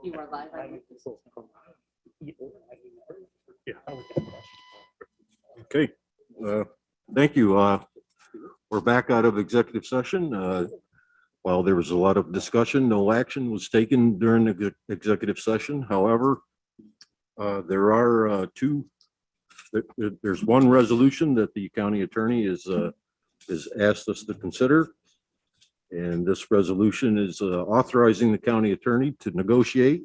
You are live. Yeah. Okay. Thank you. We're back out of executive session. While there was a lot of discussion, no action was taken during the executive session. However, there are there's one resolution that the county attorney is asked us to consider. And this resolution is authorizing the county attorney to negotiate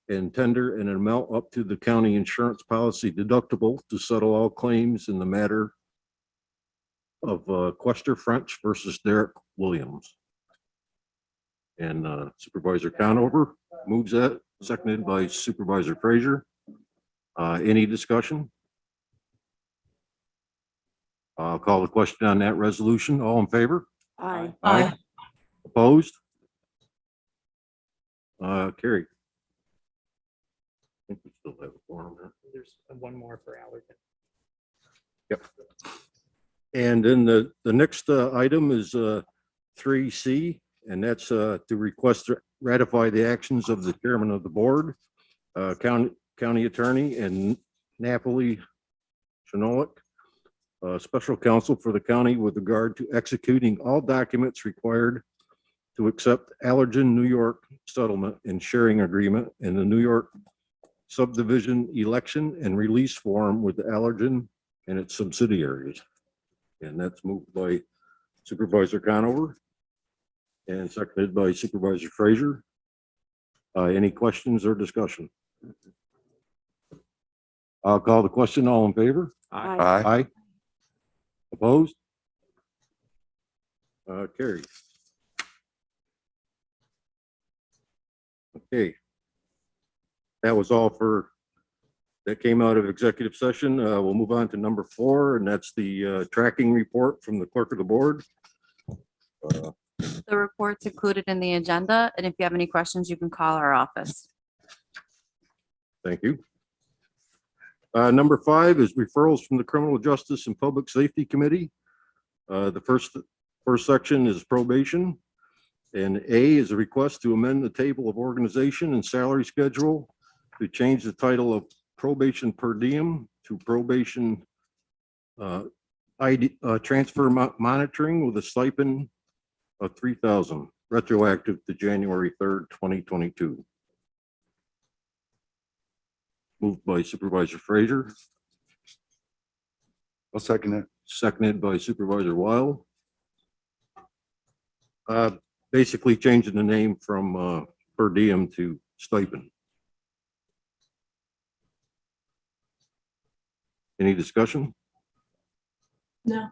and tender an amount up to the county insurance policy deductible to settle all claims in the matter of Quester French versus Derek Williams. And Supervisor Conover moves that, seconded by Supervisor Frazier. Any discussion? I'll call the question on that resolution. All in favor? Aye. Aye. Opposed? Carried. I think we still have a forum there. There's one more for Allergan. Yep. And then the next item is 3C, and that's to request to ratify the actions of the chairman of the board, county attorney, and Napoli Chinolik, special counsel for the county with regard to executing all documents required to accept Allergen New York settlement and sharing agreement in the New York subdivision election and release form with Allergen and its subsidiaries. And that's moved by Supervisor Conover and seconded by Supervisor Frazier. Any questions or discussion? I'll call the question. All in favor? Aye. Aye. Opposed? Carried. Okay. That was all that came out of executive session. We'll move on to number 4, and that's the tracking report from the clerk of the board. The report's included in the agenda, and if you have any questions, you can call our office. Thank you. Number 5 is referrals from the Criminal Justice and Public Safety Committee. The first section is probation, and A is a request to amend the table of organization and salary schedule to change the title of probation per diem to probation transfer monitoring with a stipend of $3,000, retroactive to January 3rd, 2022. Moved by Supervisor Frazier. I'll second it. Seconded by Supervisor Wild. Basically changing the name from per diem to stipend. Any discussion? No.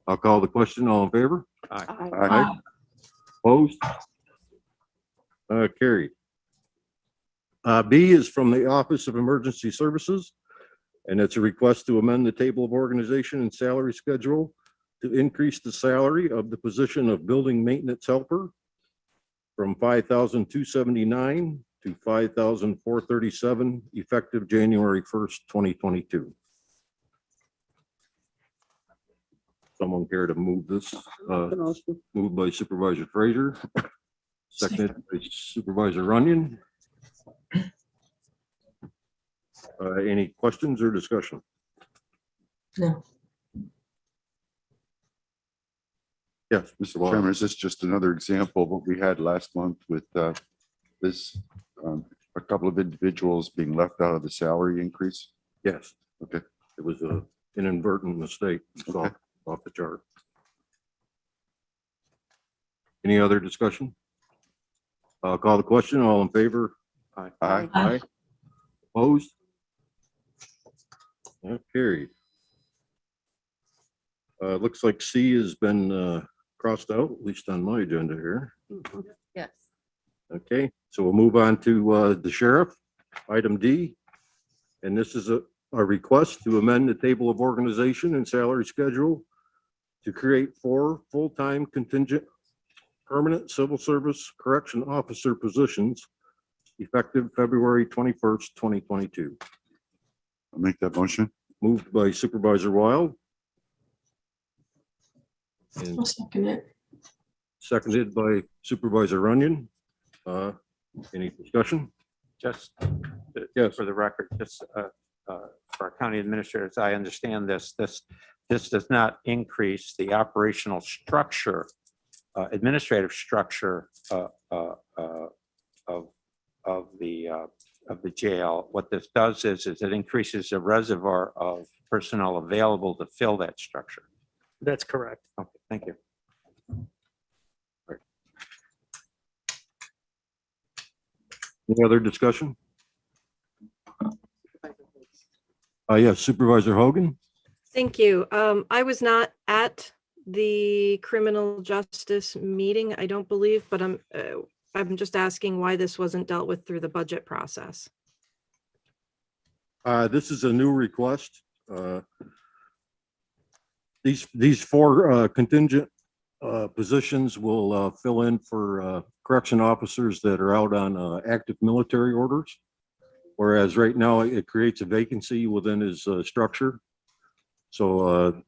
I'll call the question. All in favor? Aye. Aye. Opposed? Carried. B is from the Office of Emergency Services, and it's a request to amend the table of organization and salary schedule to increase the salary of the position of building maintenance helper from $5,279 to $5,437 effective January 1st, 2022. Someone care to move this? Moved by Supervisor Frazier, seconded by Supervisor Runyon. Any questions or discussion? No. Yes, Mr. Wild. Chairman, is this just another example of what we had last month with this, a couple of individuals being left out of the salary increase? Yes. Okay. It was an inadvertent mistake. It's Okay. off the chart. Any other discussion? I'll call the question. All in favor? Aye. Aye. Opposed? Carried. Looks like C has been crossed out, at least on my agenda here. Yes. Okay, so we'll move on to the sheriff, item D. And this is a request to amend the table of organization and salary schedule to create 4 full-time contingent permanent civil service correction officer positions effective February 21st, 2022. I'll make that motion. Moved by Supervisor Wild. And I'll second it. seconded by Supervisor Runyon. Any discussion? Just Yes. for the record, just for our county administrators, I understand this does not increase the operational structure, administrative structure of the jail. What this does is it increases the reservoir of personnel available to fill that structure. That's correct. Okay, thank you. Any other discussion? Yes, Supervisor Hogan. Thank you. I was not at the criminal justice meeting, I don't believe, but I'm just asking why this wasn't dealt with through the budget process. This is a new request. These four contingent positions will fill in for correction officers that are out on active military orders. Whereas right now it creates a vacancy within his structure. So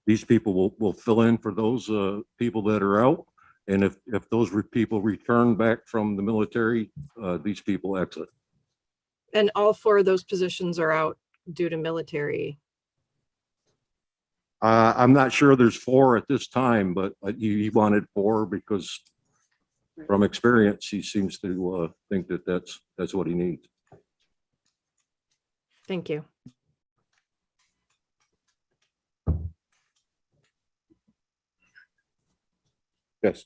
these people will fill in for those people that are out. And if those people return back from the military, these people exit. And all four of those positions are out due to military. I'm not sure there's four at this time, but he wanted four because from experience, he seems to think that that's what he needs. Thank you. Yes.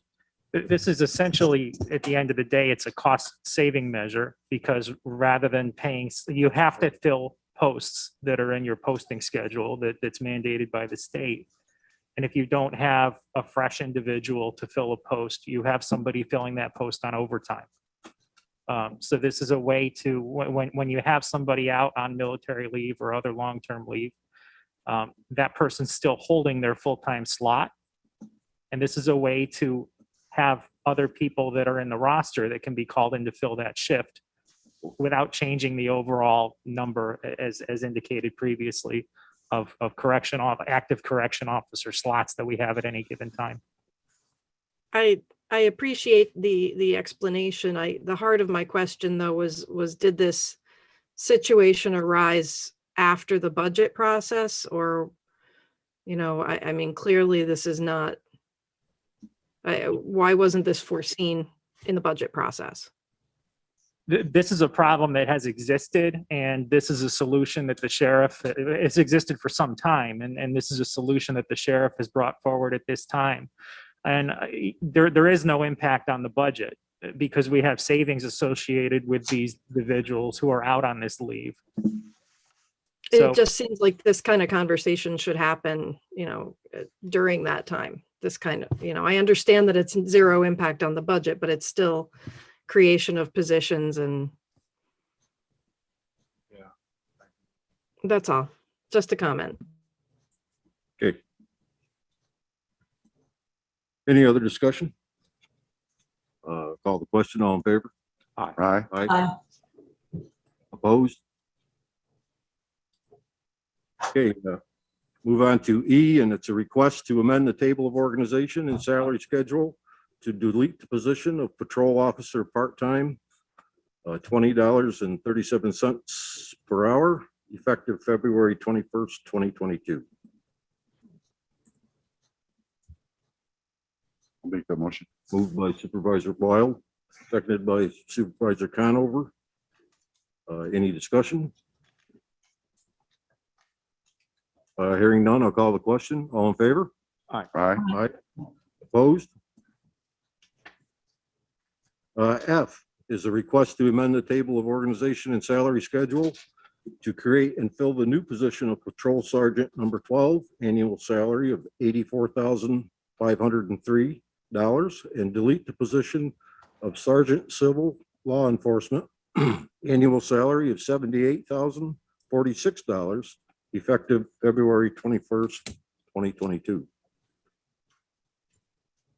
This is essentially, at the end of the day, it's a cost saving measure because rather than paying, you have to fill posts that are in your posting schedule that's mandated by the state. And if you don't have a fresh individual to fill a post, you have somebody filling that post on overtime. So this is a way to, when you have somebody out on military leave or other long-term leave, that person's still holding their full-time slot. And this is a way to have other people that are in the roster that can be called in to fill that shift without changing the overall number as indicated previously of active correction officer slots that we have at any given time. I appreciate the explanation. The heart of my question though was did this situation arise after the budget process or, I mean, clearly this is not, why wasn't this foreseen in the budget process? This is a problem that has existed, and this is a solution that the sheriff, it's existed for some time, and this is a solution that the sheriff has brought forward at this time. And there is no impact on the budget because we have savings associated with these individuals who are out on this leave. So, It just seems like this kind of conversation should happen, during that time. This kind of, I understand that it's zero impact on the budget, but it's still creation of positions and. Yeah. That's all. Just a comment. Okay. Any other discussion? Call the question. All in favor? Aye. Aye. Opposed? Okay, move on to E, and it's a request to amend the table of organization and salary schedule to delete the position of patrol officer part-time, $20.37 per hour, effective February 21st, 2022. I'll make the motion. Moved by Supervisor Wild, seconded by Supervisor Conover. Any discussion? Hearing none, I'll call the question. All in favor? Aye. Aye. Opposed? F is a request to amend the table of organization and salary schedule to create and fill the new position of Patrol Sergeant number 12, annual salary of $84,503, and delete the position of Sergeant Civil Law Enforcement, annual salary of $78,046, effective February 21st, 2022.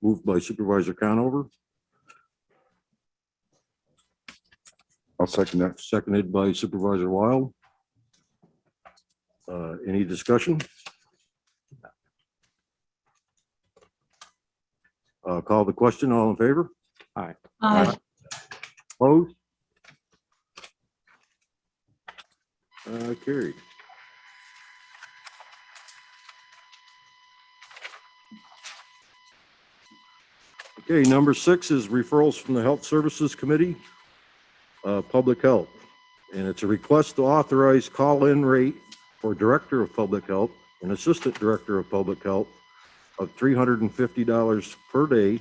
Moved by Supervisor Conover. I'll second that. Seconded by Supervisor Wild. Any discussion? Call the question. All in favor? Aye. Aye. Opposed? Carried. Okay, number 6 is referrals from the Health Services Committee, Public Health. And it's a request to authorize call-in rate for Director of Public Health and Assistant Director of Public Health of $350 per day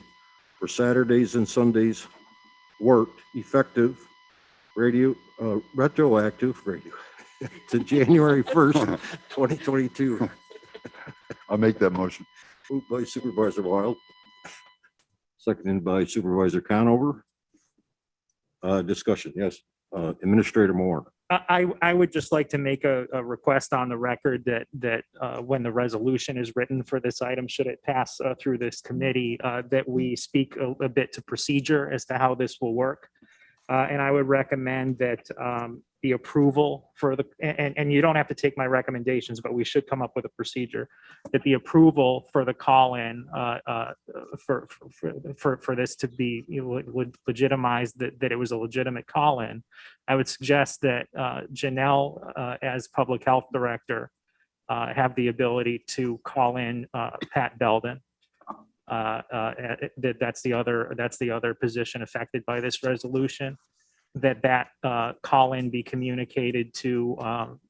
for Saturdays and Sundays worked, effective retroactive to January 1st, 2022. I'll make that motion. Moved by Supervisor Wild, seconded by Supervisor Conover. Discussion, yes. Administrator Moore. I would just like to make a request on the record that when the resolution is written for this item, should it pass through this committee, that we speak a bit to procedure as to how this will work. And I would recommend that the approval for the, and you don't have to take my recommendations, but we should come up with a procedure that the approval for the call-in for this to be, would legitimize that it was a legitimate call-in. I would suggest that Janelle, as Public Health Director, have the ability to call in Pat Belden. That's the other position affected by this resolution. That call-in be communicated to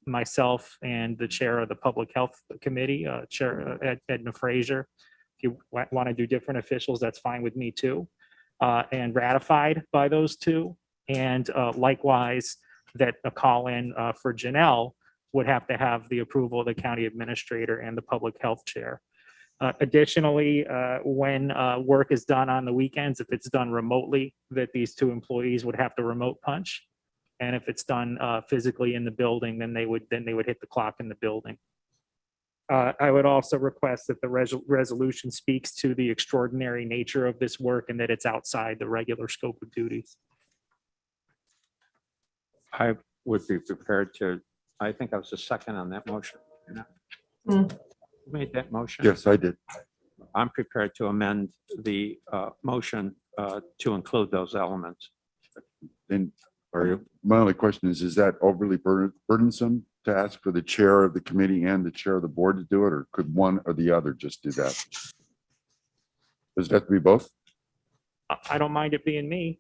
myself and the chair of the Public Health Committee, Chair Edna Frazier. If you want to do different officials, that's fine with me too. And ratified by those two. And likewise, that a call-in for Janelle would have to have the approval of the county administrator and the public health chair. Additionally, when work is done on the weekends, if it's done remotely, that these two employees would have to remote punch. And if it's done physically in the building, then they would hit the clock in the building. I would also request that the resolution speaks to the extraordinary nature of this work and that it's outside the regular scope of duties. I would be prepared to, I think I was the second on that motion. Who made that motion? Yes, I did. I'm prepared to amend the motion to include those elements. And Are you? my only question is that overly burdensome to ask for the chair of the committee and the chair of the board to do it, or could one or the other just do that? Does it have to be both? I don't mind it being me.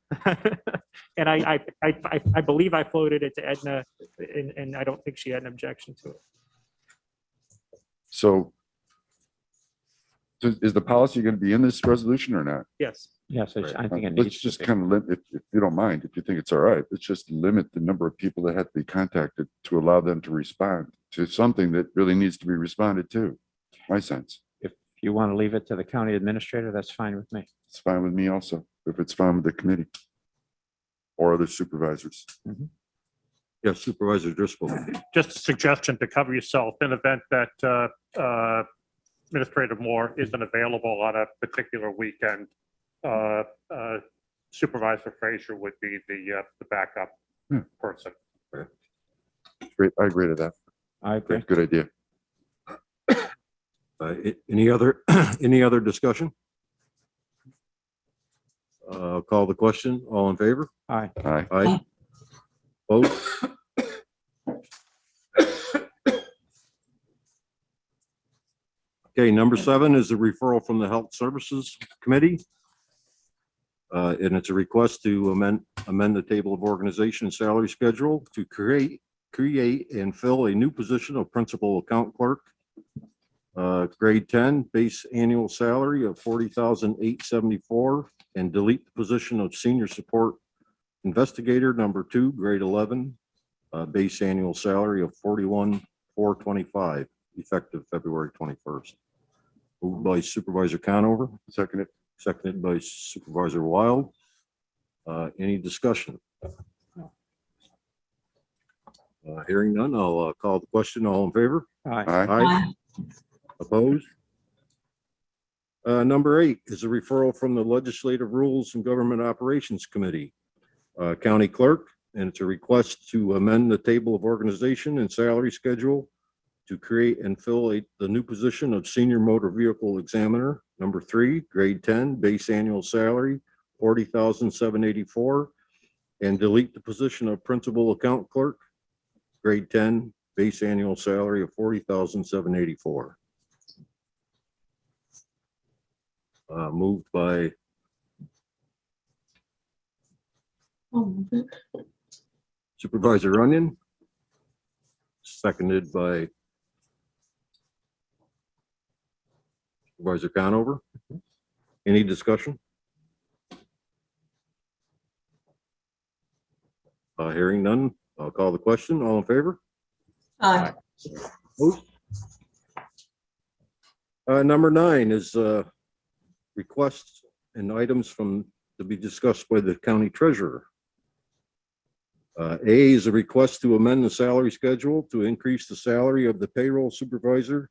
And I believe I floated it to Edna and I don't think she had an objection to it. So is the policy going to be in this resolution or not? Yes. Yes, I think it Let's needs just to be. kind of limit, if you don't mind, if you think it's all right, let's just limit the number of people that have to be contacted to allow them to respond to something that really needs to be responded to. My sense. If you want to leave it to the county administrator, that's fine with me. It's fine with me also, if it's fine with the committee or other supervisors. Yes, Supervisor Driscoll. Just a suggestion to cover yourself in event that Administrator Moore isn't available on a particular weekend. Supervisor Frazier would be the backup person. Great, I agree to that. I agree. Good idea. Any other discussion? Call the question. All in favor? Aye. Aye. Aye. Vote. Okay, number 7 is a referral from the Health Services Committee. And it's a request to amend the table of organization and salary schedule to create and fill a new position of principal account clerk. Grade 10, base annual salary of $40,874, and delete the position of senior support investigator number 2, grade 11, base annual salary of $41,425, effective February 21st. Moved by Supervisor Conover, Second. seconded by Supervisor Wild. Any discussion? Hearing none, I'll call the question. All in favor? Aye. Aye. Opposed? Number 8 is a referral from the Legislative Rules and Government Operations Committee, County Clerk, and it's a request to amend the table of organization and salary schedule to create and fill the new position of Senior Motor Vehicle Examiner, number 3, grade 10, base annual salary, $40,784, and delete the position of principal account clerk, grade 10, base annual salary of $40,784. Moved by Supervisor Runyon, seconded by Supervisor Conover. Any discussion? Hearing none, I'll call the question. All in favor? Aye. Opposed? Number 9 is requests and items to be discussed by the county treasurer. A is a request to amend the salary schedule to increase the salary of the payroll supervisor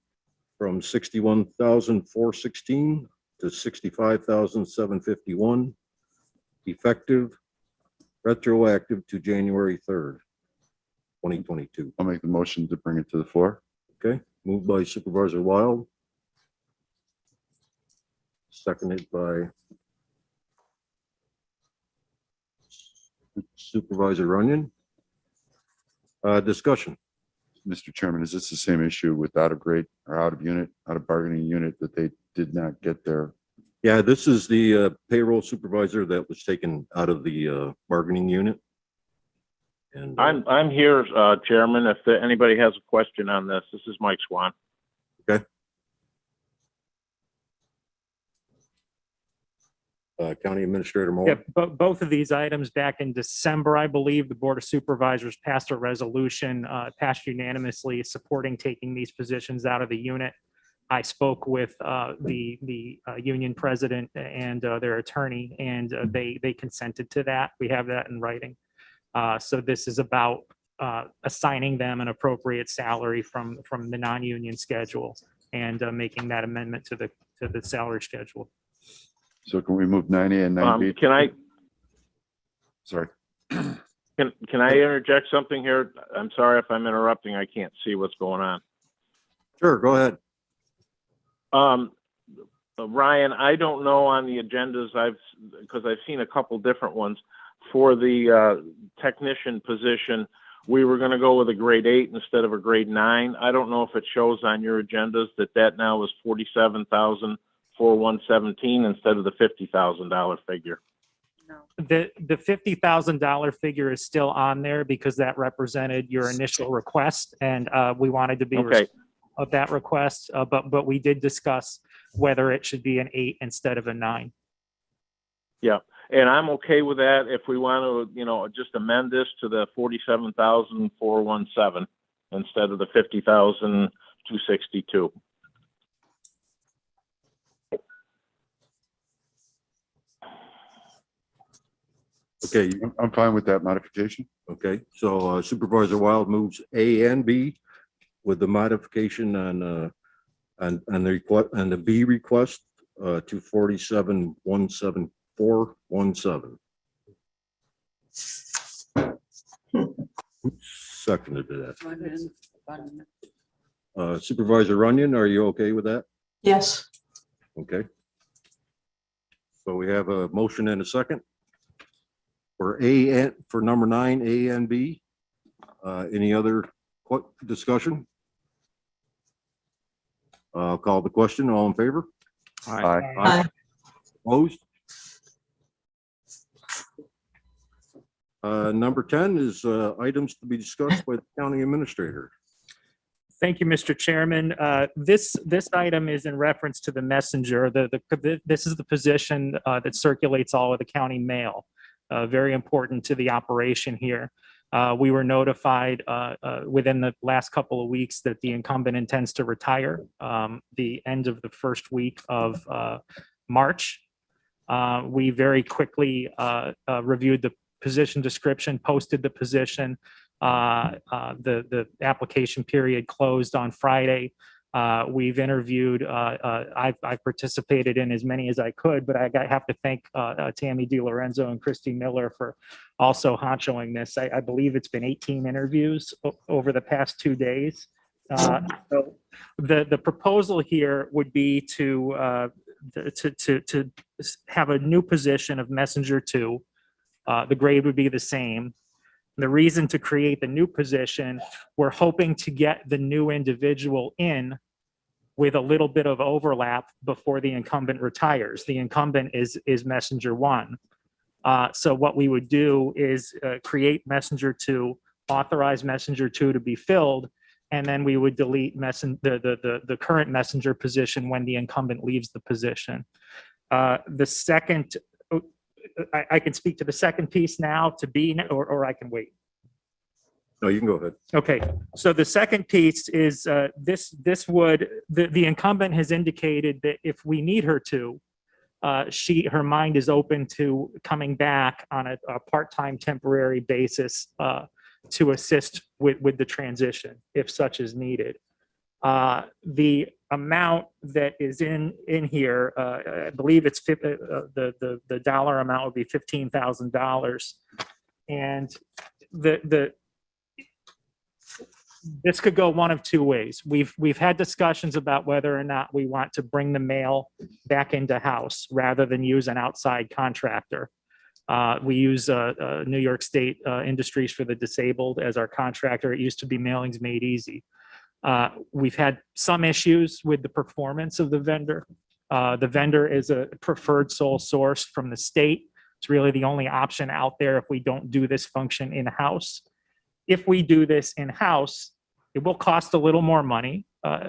from $61,416 to $65,751, effective retroactive to January 3rd, 2022. I'll make the motion to bring it to the floor. Okay, moved by Supervisor Wild. Seconded by Supervisor Runyon. Discussion. Mr. Chairman, is this the same issue with out of grade or out of bargaining unit that they did not get their? Yeah, this is the payroll supervisor that was taken out of the bargaining unit. And I'm here, Chairman, if anybody has a question on this. This is Mike Swan. County Administrator Moore. Yeah, but both of these items back in December, I believe, the Board of Supervisors passed a resolution, passed unanimously supporting taking these positions out of the unit. I spoke with the union president and their attorney, and they consented to that. We have that in writing. So this is about assigning them an appropriate salary from the non-union schedule and making that amendment to the salary schedule. So can we move 9A and 9B? Sorry. Can I interject something here? I'm sorry if I'm interrupting. I can't see what's going on. Sure, go ahead. Ryan, I don't know on the agendas, because I've seen a couple different ones. For the technician position, we were going to go with a grade 8 instead of a grade 9. I don't know if it shows on your agendas that now is $47,417 instead of the $50,000 figure. The $50,000 figure is still on there because that represented your initial request, and we wanted to be Okay. of that request, but we did discuss whether it should be an 8 instead of a 9. Yeah, and I'm okay with that if we want to, just amend this to the $47,417 instead of the $50,262. Okay, I'm fine with that modification. okay. So Supervisor Wild moves A and B with the modification on the request and the B request to 47,174,17. Seconded to that. Supervisor Runyon, are you okay with that? Yes. Okay. So we have a motion and a second for for number 9, A and B. Any other discussion? I'll call the question. All in favor? Aye. Aye. Opposed? Number 10 is items to be discussed by the county administrator. Thank you, Mr. Chairman. This item is in reference to the messenger. This is the position that circulates all of the county mail. Very important to the operation here. We were notified within the last couple of weeks that the incumbent intends to retire the end of the first week of March. We very quickly reviewed the position description, posted the position. The application period closed on Friday. We've interviewed, I've participated in as many as I could, but I have to thank Tammy DiLorenzo and Christy Miller for also honchoing this. I believe it's been 18 interviews over the past 2 days. So the proposal here would be to have a new position of Messenger 2 The grade would be the same. The reason to create the new position, we're hoping to get the new individual in with a little bit of overlap before the incumbent retires. The incumbent is messenger 1. So what we would do is create messenger 2, authorize messenger 2 to be filled, and then we would delete the current messenger position when the incumbent leaves the position. The second, I can speak to the second piece now to be, or I can wait. No, you can go ahead. Okay, so the second piece is this would, the incumbent has indicated that if we need her to, her mind is open to coming back on a part-time temporary basis to assist with the transition if such is needed. The amount that is in here, I believe it's the dollar amount would be $15,000, and this could go one of two ways. We've had discussions about whether or not we want to bring the mail back into house rather than use an outside contractor. We use New York State Industries for the Disabled as our contractor. It used to be Mailings Made Easy. We've had some issues with the performance of the vendor. The vendor is a preferred sole source from the state. It's really the only option out there if we don't do this function in-house. If we do this in-house, it will cost a little more money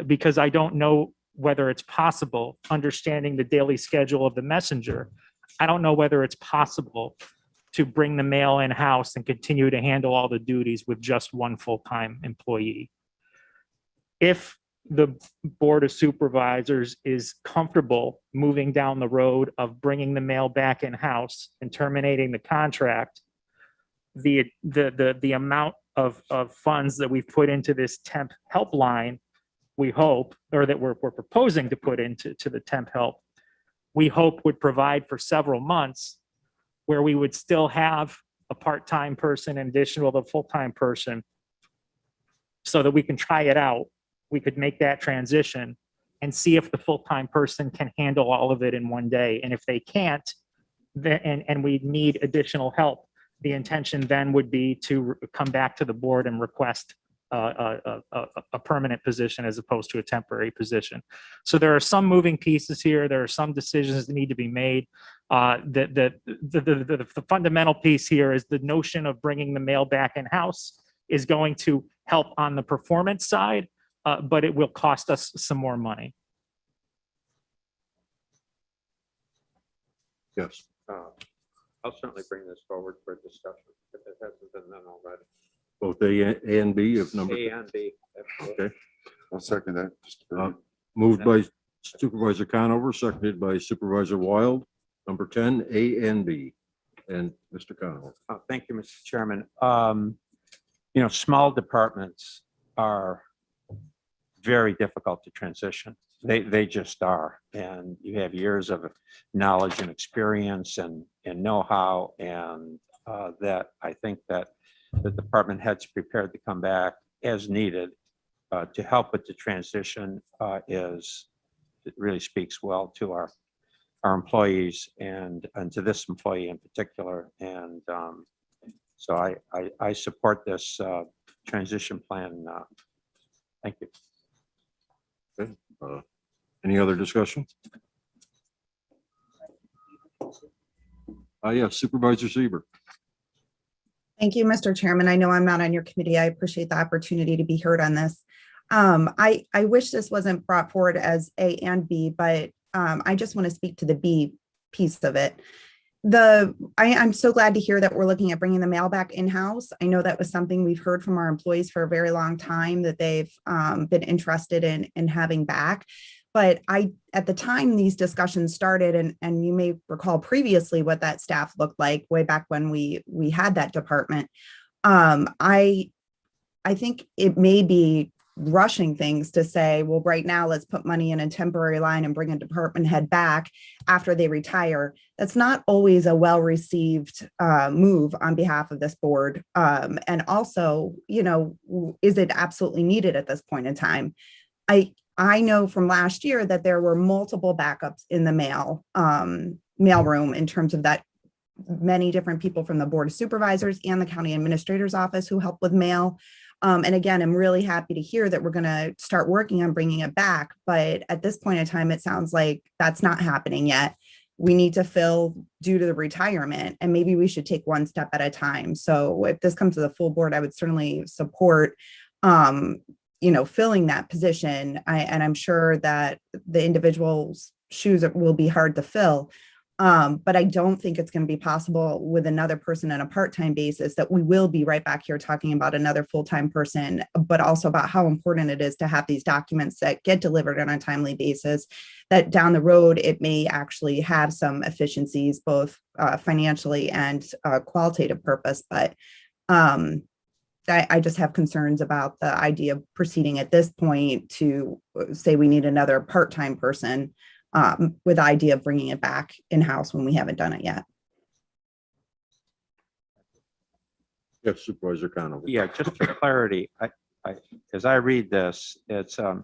because I don't know whether it's possible, understanding the daily schedule of the messenger. I don't know whether it's possible to bring the mail in-house and continue to handle all the duties with just one full-time employee. If the Board of Supervisors is comfortable moving down the road of bringing the mail back in-house and terminating the contract, the amount of funds that we've put into this temp helpline, we hope, or that we're proposing to put into the temp help, we hope would provide for several months where we would still have a part-time person in addition to the full-time person so that we can try it out. We could make that transition and see if the full-time person can handle all of it in one day. And if they can't, then, and we need additional help, the intention then would be to come back to the board and request a permanent position as opposed to a temporary position. So there are some moving pieces here. There are some decisions that need to be made. The fundamental piece here is the notion of bringing the mail back in-house is going to help on the performance side, but it will cost us some more money. Yes. I'll certainly bring this forward for discussion if it hasn't been done already. Both A and B of number. A and B. absolutely. Okay. I'll second that. Moved by Supervisor Conover, seconded by Supervisor Wild. Number 10, A and B. And Mr. Conover. Thank you, Mr. Chairman. Small departments are very difficult to transition. They just are. And you have years of knowledge and experience and know-how, and that I think that the department heads prepared to come back as needed to help with the transition it really speaks well to our employees and to this employee in particular. And so I support this transition plan. Thank you. Okay. Any other discussion? Yes, Supervisor Seaver. Thank you, Mr. Chairman. I know I'm not on your committee. I appreciate the opportunity to be heard on this. I wish this wasn't brought forward as A and B, but I just want to speak to the B piece of it. I'm so glad to hear that we're looking at bringing the mail back in-house. I know that was something we've heard from our employees for a very long time that they've been interested in having back. But at the time these discussions started, and you may recall previously what that staff looked like way back when we had that department. I think it may be rushing things to say, well, right now let's put money in a temporary line and bring a department head back after they retire. That's not always a well-received move on behalf of this board. And also, is it absolutely needed at this point in time? I know from last year that there were multiple backups in the mail room in terms of that many different people from the Board of Supervisors and the County Administrator's Office who help with mail. And again, I'm really happy to hear that we're going to start working on bringing it back. But at this point in time, it sounds like that's not happening yet. We need to fill due to the retirement, and maybe we should take one step at a time. So if this comes to the full board, I would certainly support, filling that position. And I'm sure that the individual's shoes will be hard to fill. But I don't think it's going to be possible with another person on a part-time basis, that we will be right back here talking about another full-time person, but also about how important it is to have these documents that get delivered on a timely basis, that down the road, it may actually have some efficiencies, both financially and qualitative purpose. But I just have concerns about the idea of proceeding at this point to say we need another part-time person, with the idea of bringing it back in-house when we haven't done it yet. Yes, Supervisor Conover. Yeah, just for clarity, as I read this, it's the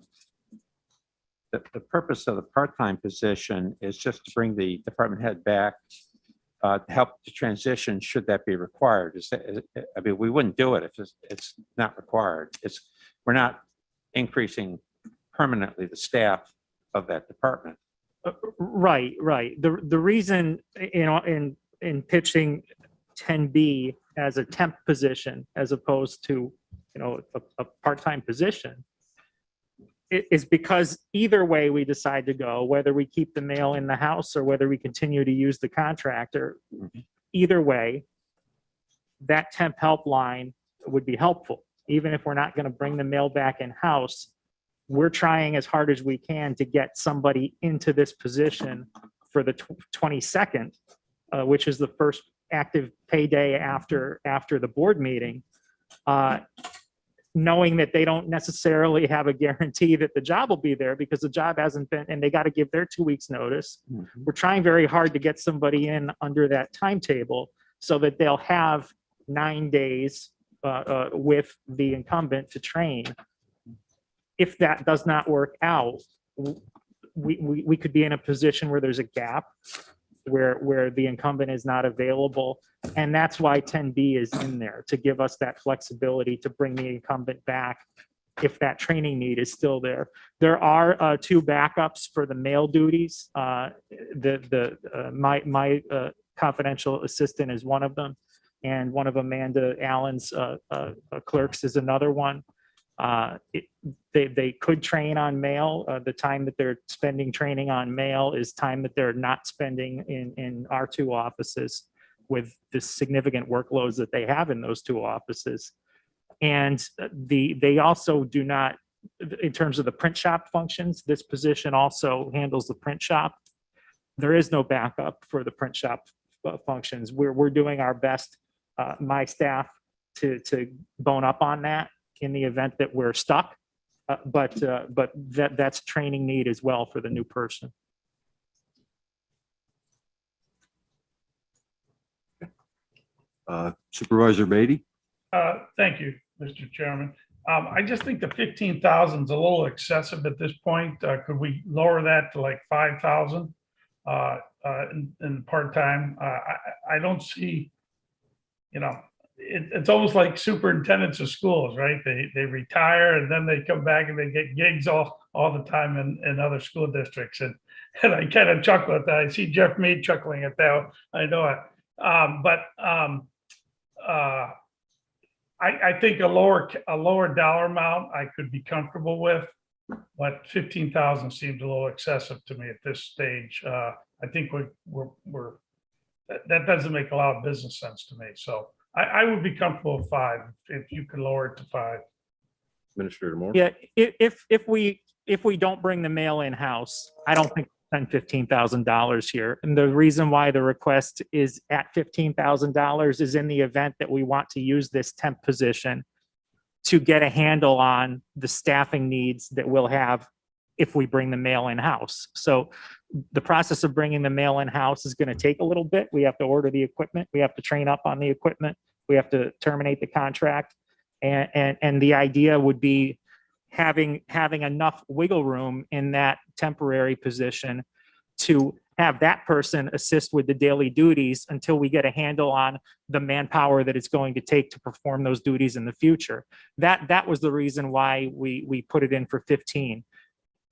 purpose of the part-time position is just to bring the department head back, to help the transition, should that be required. I mean, we wouldn't do it if it's not required. We're not increasing permanently the staff of that department. Right. The reason, in pitching 10B as a temp position as opposed to, a part-time position, is because either way we decide to go, whether we keep the mail in the house or whether we continue to use the contractor, either way, that temp helpline would be helpful. Even if we're not going to bring the mail back in-house, we're trying as hard as we can to get somebody into this position for the 22nd, which is the first active pay day after the board meeting, knowing that they don't necessarily have a guarantee that the job will be there because the job hasn't been, and they got to give their 2 weeks notice. We're trying very hard to get somebody in under that timetable so that they'll have 9 days with the incumbent to train. If that does not work out, we could be in a position where there's a gap where the incumbent is not available. And that's why 10B is in there, to give us that flexibility to bring the incumbent back if that training need is still there. There are 2 backups for the mail duties. My confidential assistant is one of them, and one of Amanda Allen's clerks is another one. They could train on mail. The time that they're spending training on mail is time that they're not spending in our 2 offices with the significant workloads that they have in those 2 offices. And they also do not, in terms of the print shop functions, this position also handles the print shop. There is no backup for the print shop functions. We're doing our best, my staff, to bone up on that in the event that we're stuck, but that's training need as well for the new person. Supervisor Beatty? Thank you, Mr. Chairman. I just think the 15,000 is a little excessive at this point. Could we lower that to like 5,000 in part-time? I don't see, it's almost like superintendents of schools, right? They retire and then they come back and they get gigs all the time in other school districts. And I kind of chuckle at that. I see Jeff Mead chuckling at that. I know it. I think a lower dollar amount I could be comfortable with, but 15,000 seems a little excessive to me at this stage. I think that doesn't make a lot of business sense to me. So I would be comfortable with 5 if you could lower it to 5. Administrator Moore? Yeah, if we don't bring the mail in-house, I don't think spend $15,000 here. And the reason why the request is at $15,000 is in the event that we want to use this temp position to get a handle on the staffing needs that we'll have if we bring the mail in-house. So the process of bringing the mail in-house is going to take a little bit. We have to order the equipment. We have to train up on the equipment. We have to terminate the contract. And the idea would be having enough wiggle room in that temporary position to have that person assist with the daily duties until we get a handle on the manpower that it's going to take to perform those duties in the future. That was the reason why we put it in for 15.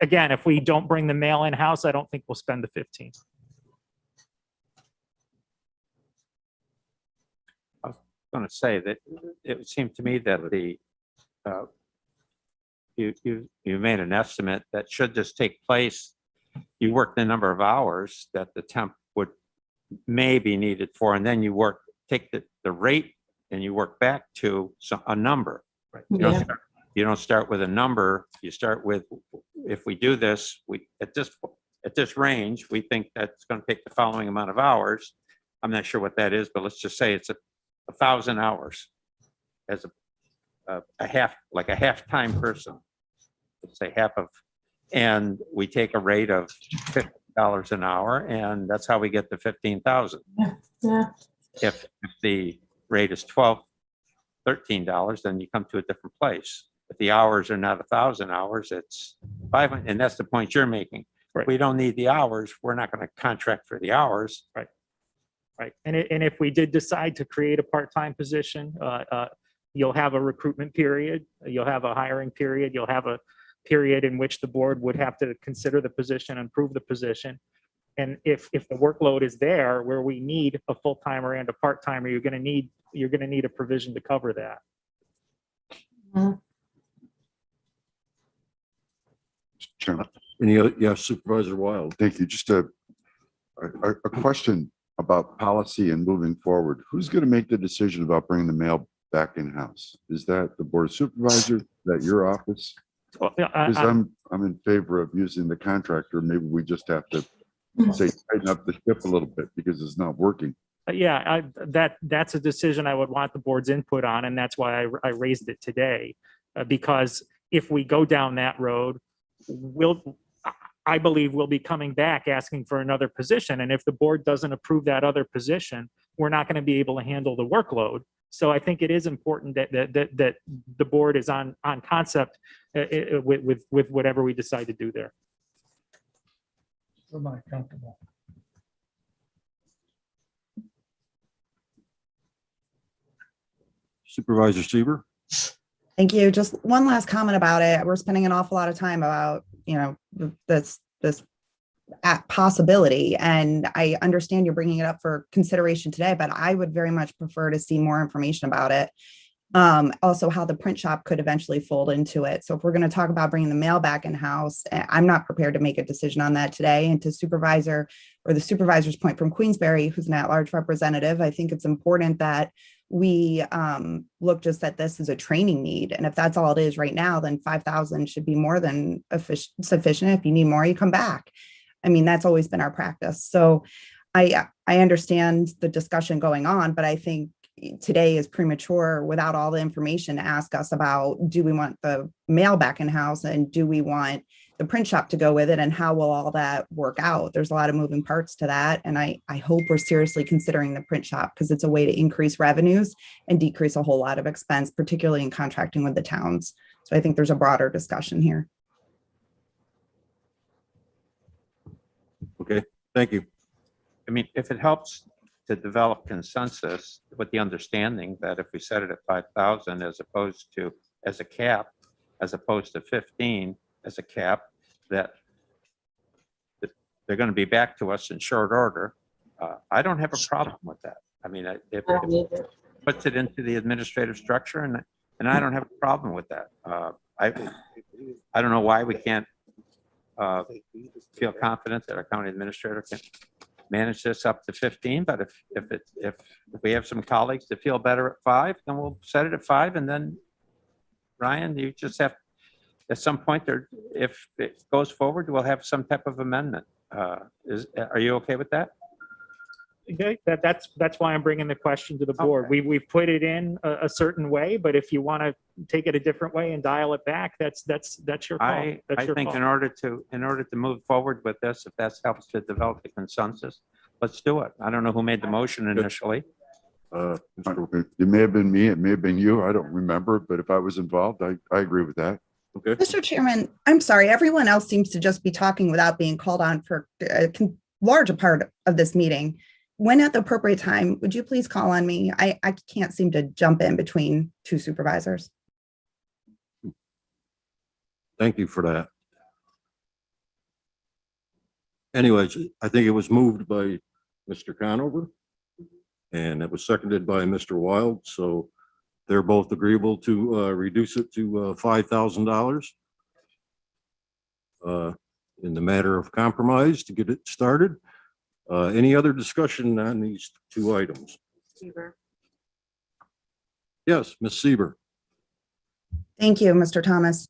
Again, if we don't bring the mail in-house, I don't think we'll spend the 15. Going to say that it would seem to me that you made an estimate that should this take place, you work the number of hours that the temp would may be needed for, and then you take the rate and you work back to a number. Right. You don't start with a number. You start with, if we do this, at this range, we think that's going to take the following amount of hours. I'm not sure what that is, but let's just say it's 1,000 hours as a half-time person. Let's say half of, and we take a rate of $50 an hour, and that's how we get to 15,000. Yeah. If the rate is $12, $13, then you come to a different place. If the hours are not 1,000 hours, it's 500, and that's the point you're making. Right. We don't need the hours. We're not going to contract for the hours. Right. Right. And if we did decide to create a part-time position, you'll have a recruitment period, you'll have a hiring period, you'll have a period in which the board would have to consider the position and approve the position. And if the workload is there where we need a full-timer and a part-timer, you're going to need a provision to cover that. Chairman, Any other, yes, Supervisor Wild. thank you. Just a question about policy and moving forward. Who's going to make the decision about bringing the mail back in-house? Is that the Board of Supervisors? Is that your office? Well, Because I'm in favor of using the contractor. Maybe we just have to say tighten up the ship a little bit because it's not working. Yeah, that's a decision I would want the board's input on, and that's why I raised it today. Because if we go down that road, I believe we'll be coming back asking for another position. And if the board doesn't approve that other position, we're not going to be able to handle the workload. So I think it is important that the board is on concept with whatever we decide to do there. Still not comfortable. Supervisor Seaver. Thank you. Just one last comment about it. We're spending an awful lot of time about, this possibility. And I understand you're bringing it up for consideration today, but I would very much prefer to see more information about it. Also how the print shop could eventually fold into it. So if we're going to talk about bringing the mail back in house, I'm not prepared to make a decision on that today. And to the supervisor's point from Queensbury, who's an at-large representative, I think it's important that we look just at this as a training need. And if that's all it is right now, then 5,000 should be more than sufficient. If you need more, you come back. I mean, that's always been our practice. So I understand the discussion going on, but I think today is premature without all the information to ask us about, do we want the mail back in house and do we want the print shop to go with it, and how will all that work out? There's a lot of moving parts to that. And I hope we're seriously considering the print shop because it's a way to increase revenues and decrease a whole lot of expense, particularly in contracting with the towns. So I think there's a broader discussion here. Okay, thank you. I mean, if it helps to develop consensus with the understanding that if we set it at 5,000 as opposed to as a cap, as opposed to 15 as a cap, that they're going to be back to us in short order. I don't have a problem with that. I mean, if it puts it into the administrative structure, and I don't have a problem with that. I don't know why we can't feel confident that our county administrator can manage this up to 15, but if we have some colleagues that feel better at 5, then we'll set it at 5, and then Ryan, you just have, at some point there, if it goes forward, we'll have some type of amendment. Are you okay with that? Okay, that's why I'm bringing the question to the board. Okay. We've put it in a certain way, but if you want to take it a different way and dial it back, that's your call. I think in order to move forward with this, if that helps to develop the consensus, let's do it. I don't know who made the motion initially. It may have been me, it may have been you, I don't remember, but if I was involved, I agree with that. Okay. Mr. Chairman, I'm sorry, everyone else seems to just be talking without being called on for large a part of this meeting. When at the appropriate time, would you please call on me? I can't seem to jump in between two supervisors. Thank you for that. Anyways, I think it was moved by Mr. Conover and it was seconded by Mr. Wild. So they're both agreeable to reduce it to $5,000 in the matter of compromise to get it started. Any other discussion on these two items? Yes, Ms. Sieber. Thank you, Mr. Thomas.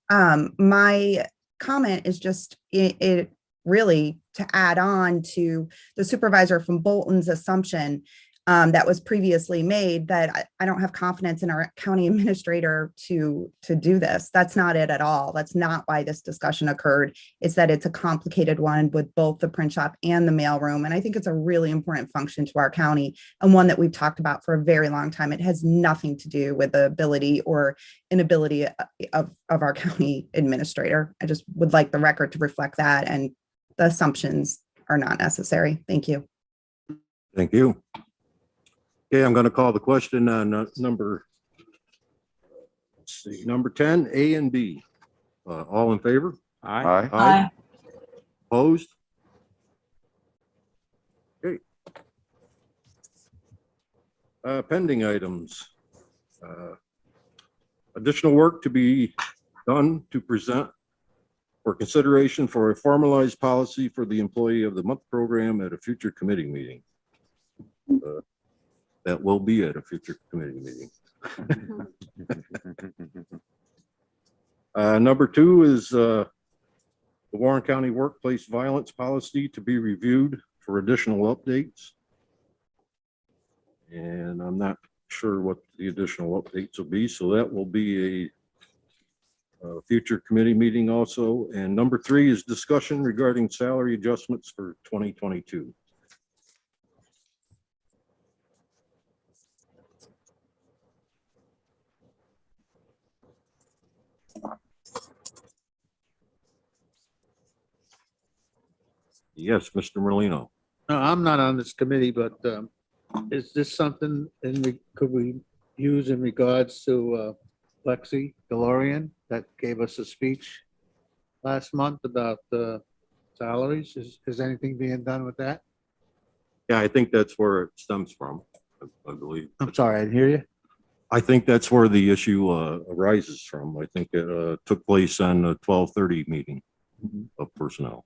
My comment is just it really to add on to the supervisor from Bolton's assumption that was previously made that I don't have confidence in our county administrator to do this. That's not it at all. That's not why this discussion occurred. It's that it's a complicated one with both the print shop and the mailroom. And I think it's a really important function to our county and one that we've talked about for a very long time. It has nothing to do with the ability or inability of our county administrator. I just would like the record to reflect that, and the assumptions are not necessary. Thank you. Thank you. Okay, I'm going to call the question on number 10, A and B. All in favor? Aye. Aye. Opposed? Okay. Pending items. Additional work to be done to present for consideration for a formalized policy for the Employee of the Month program at a future committee meeting. That will be at a future committee meeting. Number 2 is the Warren County Workplace Violence Policy to be reviewed for additional updates. And I'm not sure what the additional updates will be, so that will be a future committee meeting also. And number 3 is discussion regarding salary adjustments for 2022. Yes, Mr. Merlino. No, I'm not on this committee, but is this something could we use in regards to Lexi DeLorean that gave us a speech last month about the salaries? Is anything being done with that? Yeah, I think that's where it stems from, I believe. I'm sorry, I didn't hear you. I think that's where the issue arises from. I think it took place on the 12:30 meeting of personnel.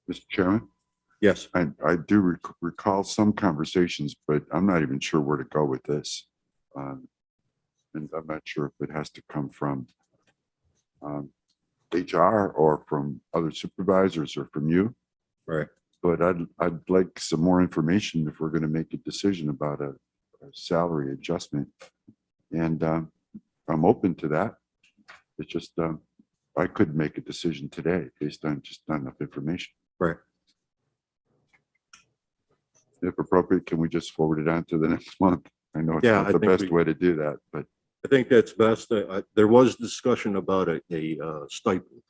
Mr. Chairman, Yes, I do recall some conversations, but I'm not even sure where to go with this. And I'm not sure if it has to come from HR or from other supervisors or from you. right. But I'd like some more information if we're going to make a decision about a salary adjustment. And I'm open to that. It's just I couldn't make a decision today based on just not enough information. Right. If appropriate, can we just forward it on to the next month? I know it's Yeah, not I the think best we- way to do that, but I think that's best. There was discussion about a stipend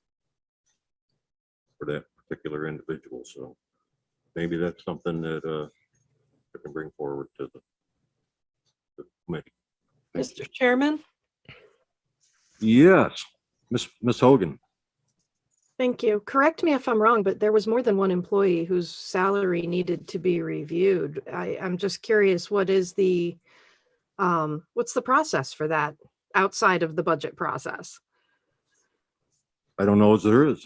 for that particular individual, so maybe that's something that I can bring forward to the committee. Mr. Chairman, Yes, Miss Hogan. thank you. Correct me if I'm wrong, but there was more than one employee whose salary needed to be reviewed. I'm just curious, what's the process for that outside of the budget process? I don't know if there is.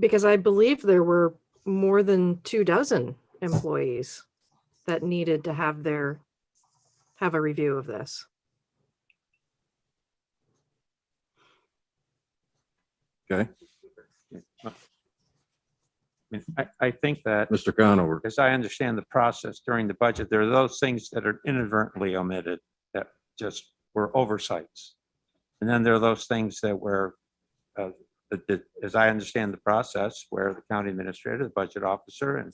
Because I believe there were more than 24 employees that needed to have a review of this. Okay, I think that, Mr. Conover. as I understand the process during the budget, there are those things that are inadvertently omitted that just were oversights. And then there are those things that were as I understand the process, where the county administrator, the budget officer, and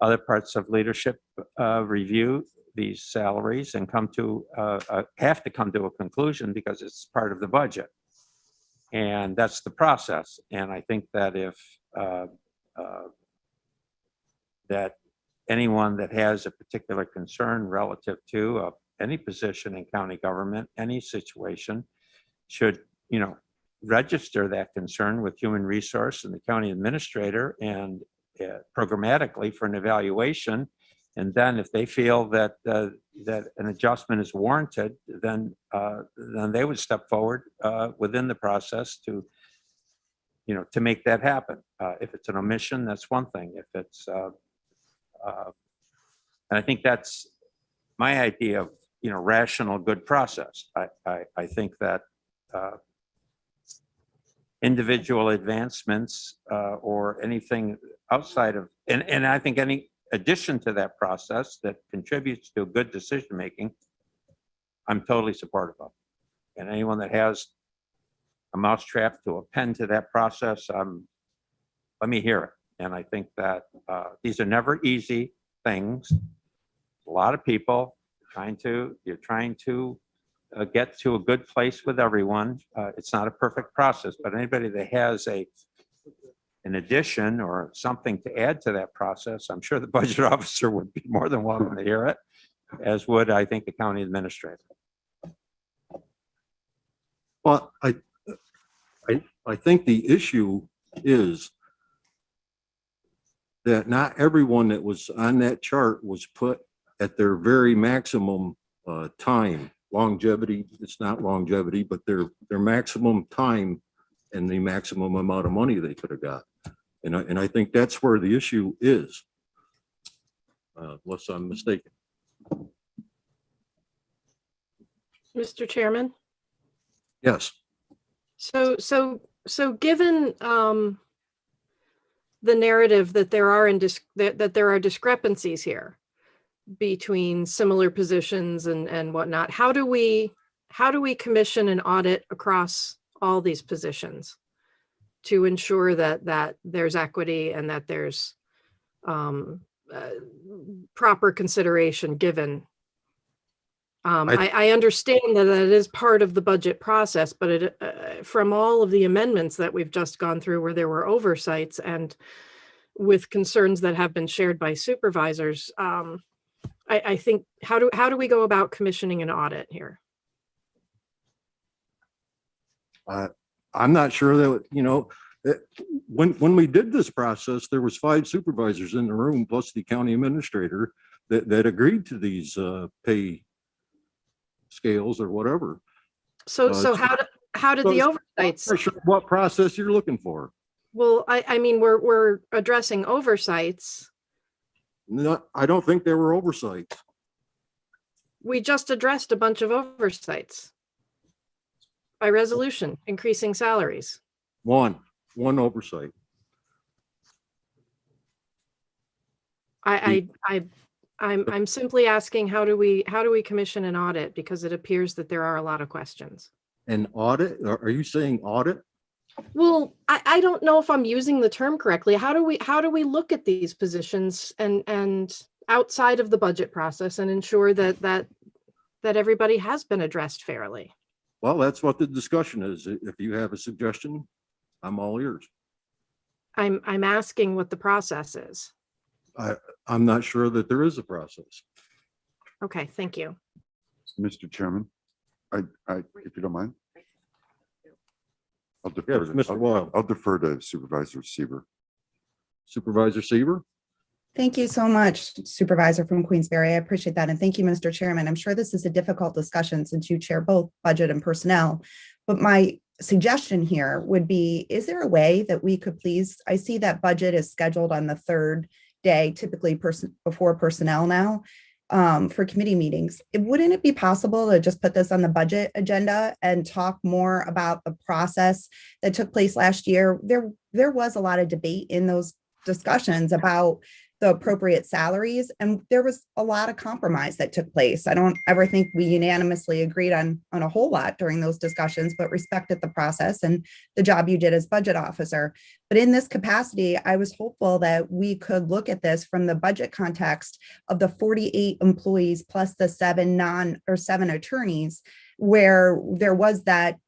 other parts of leadership review these salaries and have to come to a conclusion because it's part of the budget. And that's the process. And I think that if that anyone that has a particular concern relative to any position in county government, any situation, should, register that concern with human resource and the county administrator and programmatically for an evaluation. And then if they feel that that an adjustment is warranted, then they would step forward within the process to make that happen. If it's an omission, that's one thing. If it's and I think that's my idea of rational, good process. I think that individual advancements or anything outside of, and I think any addition to that process that contributes to good decision making, I'm totally supportive of. And anyone that has a mousetrap to append to that process, let me hear it. And I think that these are never easy things. A lot of people you're trying to get to a good place with everyone. It's not a perfect process, but anybody that has an addition or something to add to that process, I'm sure the budget officer would be more than welcome to hear it, as would, I think, the county administrator. Well, I think the issue is that not everyone that was on that chart was put at their very maximum time. Longevity, it's not longevity, but their maximum time and the maximum amount of money they could have got. And I think that's where the issue is, unless I'm mistaken. Mr. Chairman? Yes. So given the narrative that there are discrepancies here between similar positions and whatnot, how do we commission an audit across all these positions to ensure that there's equity and that there's proper consideration given? I understand that it is part of the budget process, but from all of the amendments that we've just gone through where there were oversights and with concerns that have been shared by supervisors, I think, how do we go about commissioning an audit here? I'm not sure that, when we did this process, there was 5 supervisors in the room, plus the county administrator that agreed to these pay scales or whatever. So how did the oversights? Not sure what process you're looking for. Well, I mean, we're addressing oversights. No, I don't think there were oversights. We just addressed a bunch of oversights by resolution, increasing salaries. One oversight. I'm simply asking, how do we commission an audit? Because it appears that there are a lot of questions. An audit? Are you saying audit? Well, I don't know if I'm using the term correctly. How do we look at these positions and outside of the budget process and ensure that everybody has been addressed fairly? Well, that's what the discussion is. If you have a suggestion, I'm all ears. I'm asking what the process is. I'm not sure that there is a process. Okay, thank you. Mr. Chairman, if you don't mind. I'll Yes, defer, Mr. Weil. I'll defer to Supervisor Seaver. Supervisor Seaver? Thank you so much, Supervisor from Queensberry. I appreciate that. And thank you, Mr. Chairman. I'm sure this is a difficult discussion since you chair both budget and personnel. But my suggestion here would be, is there a way that we could please, I see that budget is scheduled on the 3rd day, typically before personnel now, for committee meetings. Wouldn't it be possible to just put this on the budget agenda and talk more about the process that took place last year? There was a lot of debate in those discussions about the appropriate salaries. And there was a lot of compromise that took place. I don't ever think we unanimously agreed on a whole lot during those discussions, but respected the process and the job you did as budget officer. But in this capacity, I was hopeful that we could look at this from the budget context of the 48 employees plus the 7 attorneys, where there was that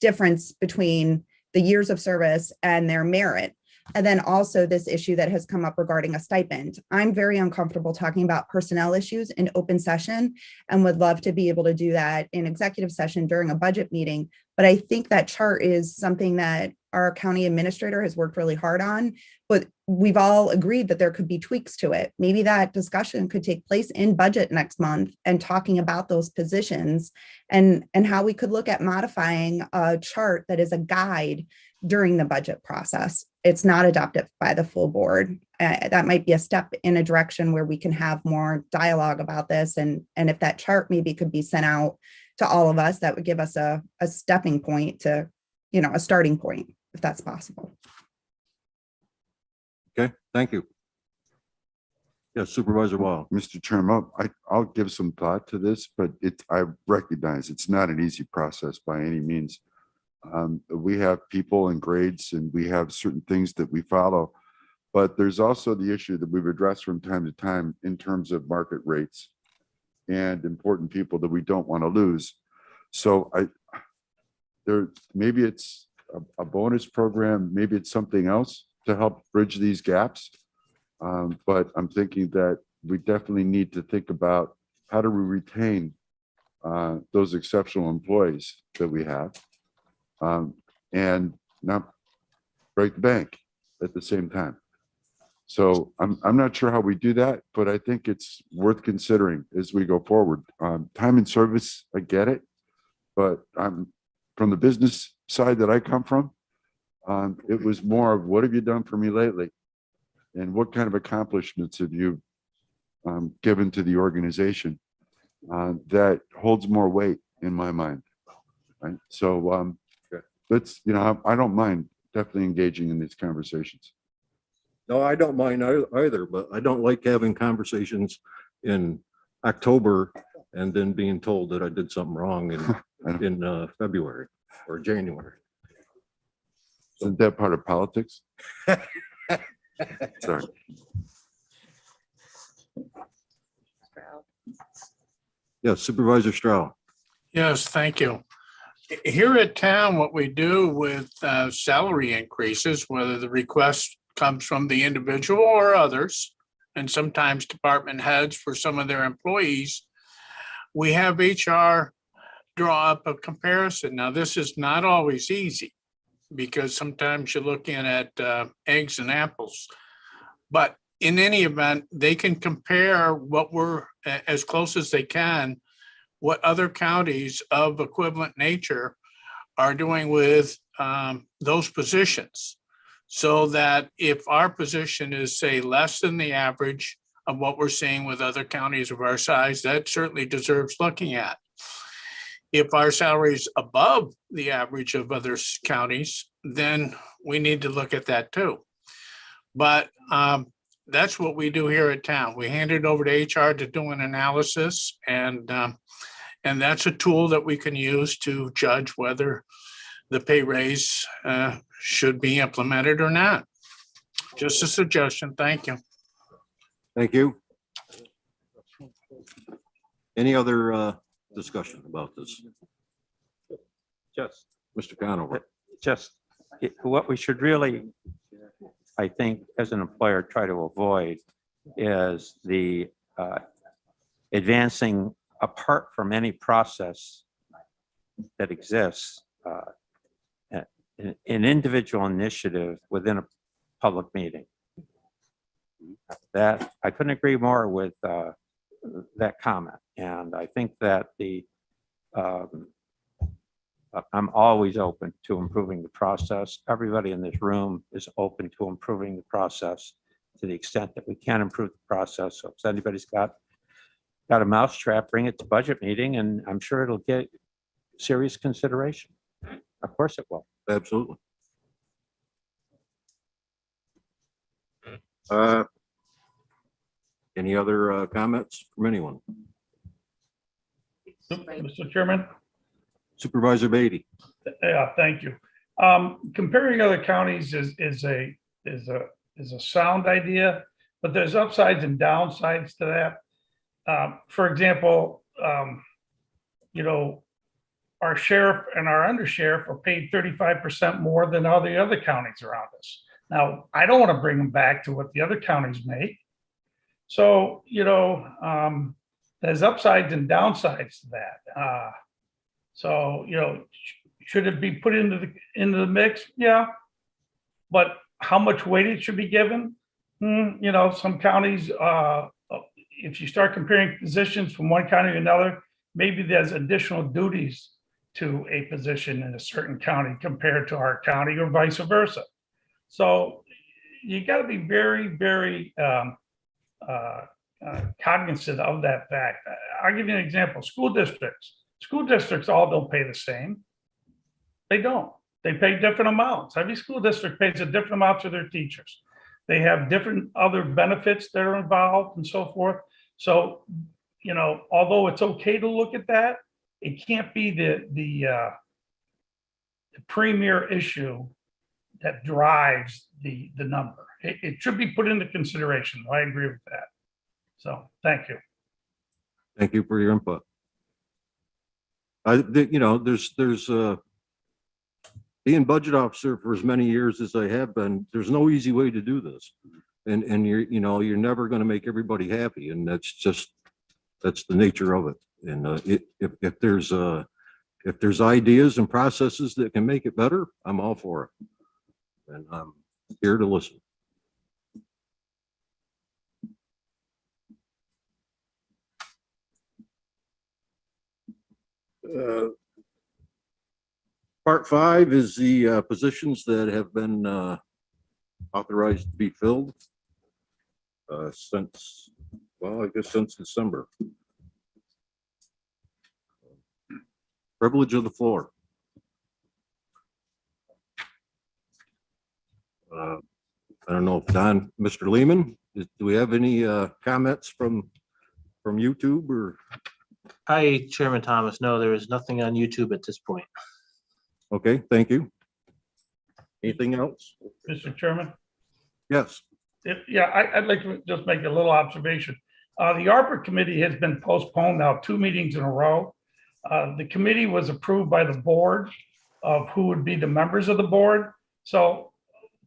difference between the years of service and their merit. And then also this issue that has come up regarding a stipend. I'm very uncomfortable talking about personnel issues in open session and would love to be able to do that in executive session during a budget meeting. But I think that chart is something that our county administrator has worked really hard on, but we've all agreed that there could be tweaks to it. Maybe that discussion could take place in budget next month and talking about those positions and how we could look at modifying a chart that is a guide during the budget process. It's not adopted by the full board. That might be a step in a direction where we can have more dialogue about this. And if that chart maybe could be sent out to all of us, that would give us a stepping point to, a starting point, if that's possible. Okay, thank you. Yes, Supervisor Wall. Mr. Chairman, I'll give some thought to this, but I recognize it's not an easy process by any means. We have people and grades and we have certain things that we follow, but there's also the issue that we've addressed from time to time in terms of market rates and important people that we don't want to lose. So maybe it's a bonus program, maybe it's something else to help bridge these gaps. But I'm thinking that we definitely need to think about how do we retain those exceptional employees that we have. And not break the bank at the same time. So I'm not sure how we do that, but I think it's worth considering as we go forward. Time and service, I get it, but from the business side that I come from, it was more of what have you done for me lately? And what kind of accomplishments have you given to the organization that holds more weight in my mind, right? So let's, I don't mind definitely engaging in these conversations. No, I don't mind either, but I don't like having conversations in October and then being told that I did something wrong in February or January. Isn't that part of politics? Sorry. Yes, Supervisor Stroud. Yes, thank you. Here at town, what we do with salary increases, whether the request comes from the individual or others, and sometimes department heads for some of their employees, we have HR draw up a comparison. Now, this is not always easy because sometimes you're looking at eggs and apples. But in any event, they can compare what we're, as close as they can, what other counties of equivalent nature are doing with those positions. So that if our position is, say, less than the average of what we're seeing with other counties of our size, that certainly deserves looking at. If our salary is above the average of other counties, then we need to look at that too. But that's what we do here at town. We hand it over to HR to do an analysis, and that's a tool that we can use to judge whether the pay raise should be implemented or not. Just a suggestion. Thank you. Thank you. Any other discussion about this? Just, Mr. Conover. What we should really, I think, as an employer, try to avoid is the advancing apart from any process that exists, an individual initiative within a public meeting. That I couldn't agree more with that comment. And I think that I'm always open to improving the process. Everybody in this room is open to improving the process to the extent that we can improve the process. So if anybody's got a mousetrap, bring it to budget meeting, and I'm sure it'll get serious consideration. Of course it will. Absolutely. Any other comments from anyone? Mr. Chairman? Supervisor Beatty? Yeah, thank you. Comparing other counties is a sound idea, but there's upsides and downsides to that. For example, you know, our sheriff and our undersheriff are paid 35% more than all the other counties around us. Now, I don't want to bring them back to what the other counties make. So, you know, there's upsides and downsides to that. So, you know, should it be put into the mix? Yeah. But how much weight it should be given? You know, some counties, if you start comparing positions from one county to another, maybe there's additional duties to a position in a certain county compared to our county or vice versa. So you got to be very, very cognizant of that fact. I'll give you an example. School districts all don't pay the same. They don't. They pay different amounts. Every school district pays a different amount to their teachers. They have different other benefits that are involved and so forth. So, you know, although it's okay to look at that, it can't be the premier issue that drives the number. It should be put into consideration. I agree with that. So, thank you. Thank you for your input. You know, there's being budget officer for as many years as I have been, there's no easy way to do this. And you're never going to make everybody happy. And that's the nature of it. And if there's ideas and processes that can make it better, I'm all for it. And I'm here to listen. Part 5 is the positions that have been authorized to be filled since December. Privilege of the floor. I don't know if Mr. Lehman, do we have any comments from YouTube or? Hi, Chairman Thomas. No, there is nothing on YouTube at this point. Okay, thank you. Anything else? Mr. Chairman? Yes. Yeah, I'd like to just make a little observation. The ARPA committee has been postponed now 2 meetings in a row. The committee was approved by the board of who would be the members of the board. So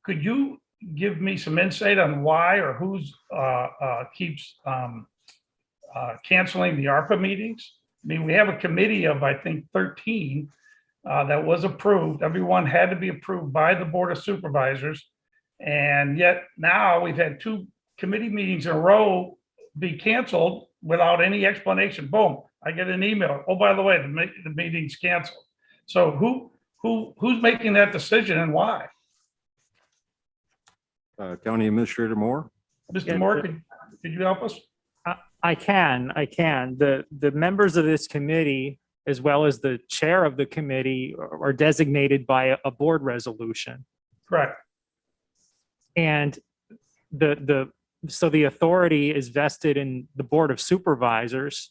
could you give me some insight on why or who's keeps canceling the ARPA meetings? I mean, we have a committee of, I think, 13 that was approved. Everyone had to be approved by the Board of Supervisors. And yet now we've had 2 committee meetings in a row be canceled without any explanation. Boom, I get an email. Oh, by the way, the meeting's canceled. So who's making that decision and why? County Administrator Moore. Mr. Moore, could you help us? I can. The members of this committee, as well as the chair of the committee, are designated by a board resolution. Correct. And so the authority is vested in the Board of Supervisors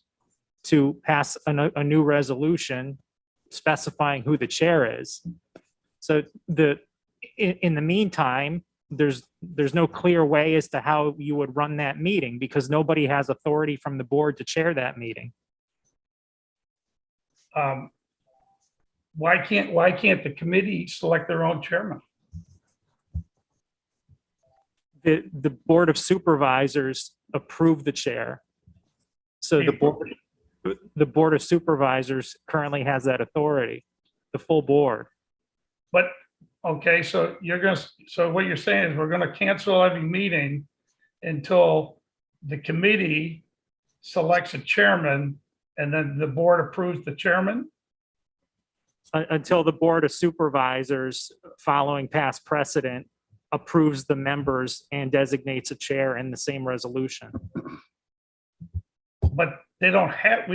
to pass a new resolution specifying who the chair is. So in the meantime, there's no clear way as to how you would run that meeting because nobody has authority from the board to chair that meeting. Why can't the committee select their own chairman? The Board of Supervisors approved the chair. So the Board of Supervisors currently has that authority, the full board. But, okay, so what you're saying is we're gonna cancel every meeting until the committee selects a chairman and then the board approves the chairman? Until the Board of Supervisors, following past precedent, approves the members and designates a chair in the same resolution. But we don't have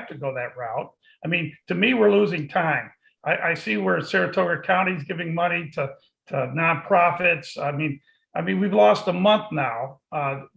to go that route. I mean, to me, we're losing time. I see where Saratoga County is giving money to nonprofits. I mean, I mean, we've lost a month now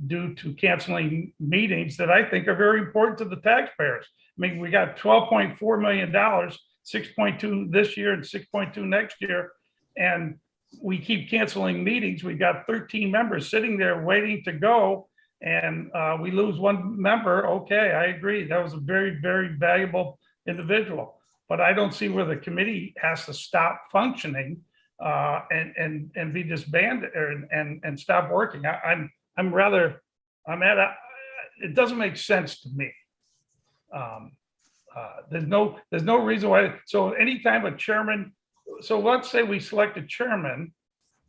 due to canceling meetings that I think are very important to the taxpayers. I mean, we got $12.4 million, 6.2 this year and 6.2 next year. And we keep canceling meetings. We've got 13 members sitting there waiting to go. And we lose one member. Okay, I agree. That was a very, very valuable individual. But I don't see where the committee has to stop functioning and be disbanded and stop working. It doesn't make sense to me. There's no reason why. So anytime a chairman, so let's say we select a chairman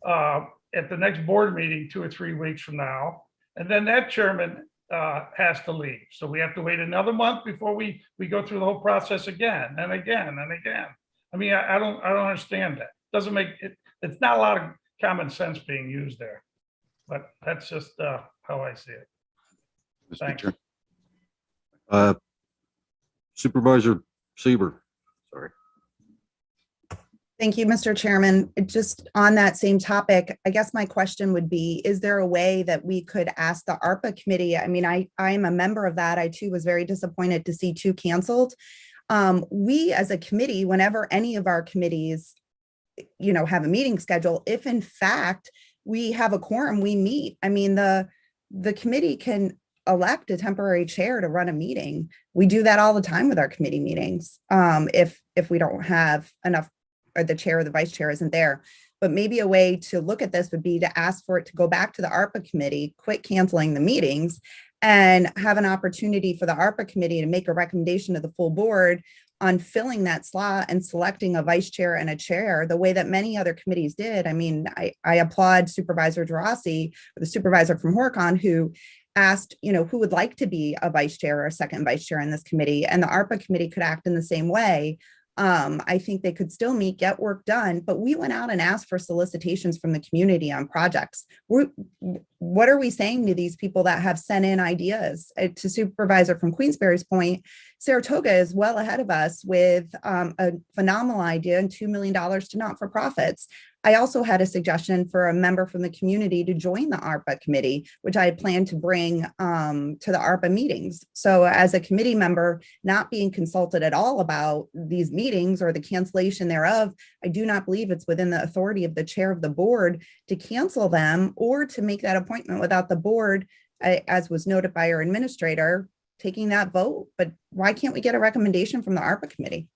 at the next board meeting 2 or 3 weeks from now, and then that chairman has to leave. So we have to wait another month before we go through the whole process again and again and again. I mean, I don't understand that. Doesn't make it. It's not a lot of common sense being used there, but that's just how I see it. Mr. Thanks. Chair. Supervisor Seaver, sorry. Thank you, Mr. Chairman. Just on that same topic, I guess my question would be, is there a way that we could ask the ARPA committee? I mean, I'm a member of that. I too was very disappointed to see 2 canceled. We as a committee, whenever any of our committees, have a meeting schedule, if in fact we have a quorum, we meet. I mean, the committee can elect a temporary chair to run a meeting. We do that all the time with our committee meetings. If we don't have enough, or the chair or the vice chair isn't there. But maybe a way to look at this would be to ask for it to go back to the ARPA committee, quit canceling the meetings, and have an opportunity for the ARPA committee to make a recommendation to the full board on filling that slot and selecting a vice chair and a chair the way that many other committees did. I mean, I applaud Supervisor Gerasi, the supervisor from Horicon, who asked, who would like to be a vice chair or a second vice chair in this committee, and the ARPA committee could act in the same way. I think they could still meet, get work done, but we went out and asked for solicitations from the community on projects. What are we saying to these people that have sent in ideas? To Supervisor from Queensberry's point, Saratoga is well ahead of us with a phenomenal idea and $2 million to not-for-profits. I also had a suggestion for a member from the community to join the ARPA committee, which I had planned to bring to the ARPA meetings. So as a committee member, not being consulted at all about these meetings or the cancellation thereof, I do not believe it's within the authority of the chair of the board to cancel them or to make that appointment without the board, as was noted by our administrator, taking that vote. But why can't we get a recommendation from the ARPA committee?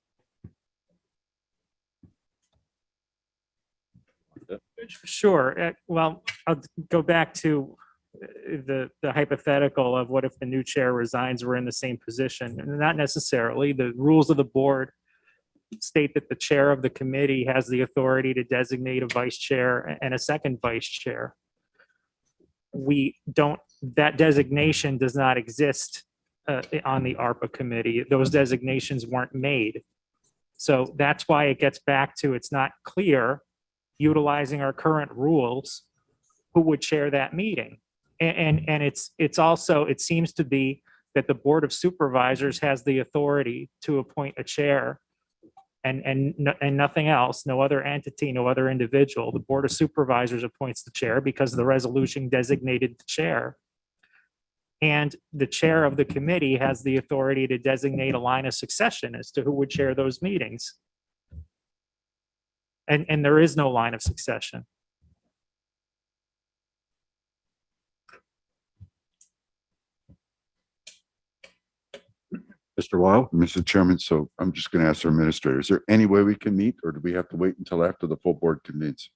Sure. Well, I'll go back to the hypothetical of what if the new chair resigns, we're in the same position. And not necessarily. The rules of the board state that the chair of the committee has the authority to designate a vice chair and a second vice chair. That designation does not exist on the ARPA committee. Those designations weren't made. So that's why it gets back to, it's not clear, utilizing our current rules, who would chair that meeting. And it's also, it seems to be that the Board of Supervisors has the authority to appoint a chair and nothing else, no other entity, no other individual. The Board of Supervisors appoints the chair because the resolution designated the chair. And the chair of the committee has the authority to designate a line of succession as to who would chair those meetings. And there is no line of succession. Mr. Weil? Mr. Chairman, so I'm just going to ask our administrator, is there any way we can meet, or do we have to wait until after the full board convenes?